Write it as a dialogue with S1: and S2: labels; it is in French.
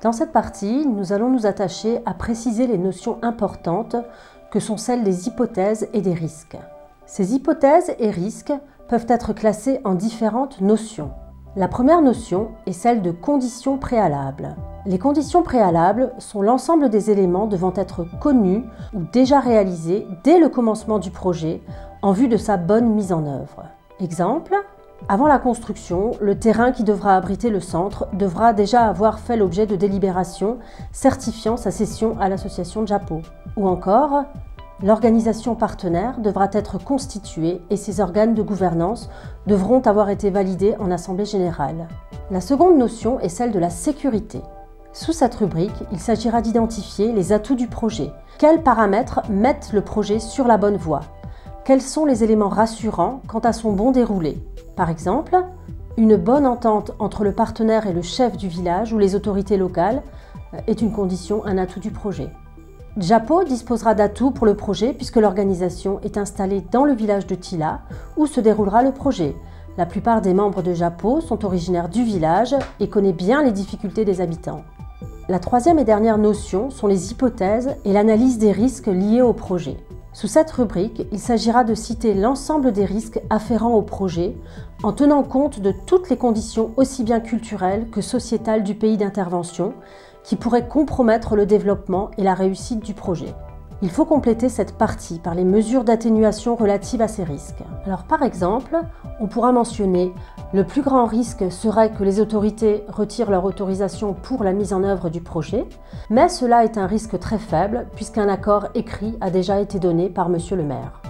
S1: Dans cette partie, nous allons nous attacher à préciser les notions importantes que sont celles des hypothèses et des risques. Ces hypothèses et risques peuvent être classés en différentes notions. La première notion est celle de conditions préalables. Les conditions préalables sont l'ensemble des éléments devant être connus ou déjà réalisés dès le commencement du projet en vue de sa bonne mise en œuvre. Exemple, avant la construction, le terrain qui devra abriter le centre devra déjà avoir fait l'objet de délibérations certifiant sa cession à l'association Japo. Ou encore, l'organisation partenaire devra être constituée et ses organes de gouvernance devront avoir été validés en assemblée générale. La seconde notion est celle de la sécurité. Sous cette rubrique, il s'agira d'identifier les atouts du projet. Quels paramètres mettent le projet sur la bonne voie? Quels sont les éléments rassurants quant à son bon déroulé? Par exemple, une bonne entente entre le partenaire et le chef du village ou les autorités locales est une condition, un atout du projet. Japo disposera d'atouts pour le projet puisque l'organisation est installée dans le village de Tila où se déroulera le projet. La plupart des membres de Japo sont originaires du village et connaissent bien les difficultés des habitants. La troisième et dernière notion sont les hypothèses et l'analyse des risques liés au projet. Sous cette rubrique, il s'agira de citer l'ensemble des risques afférents au projet en tenant compte de toutes les conditions aussi bien culturelles que sociétales du pays d'intervention qui pourraient compromettre le développement et la réussite du projet. Il faut compléter cette partie par les mesures d'atténuation relatives à ces risques. Alors par exemple, on pourra mentionner le plus grand risque serait que les autorités retirent leur autorisation pour la mise en œuvre du projet, mais cela est un risque très faible puisqu'un accord écrit a déjà été donné par Monsieur le maire.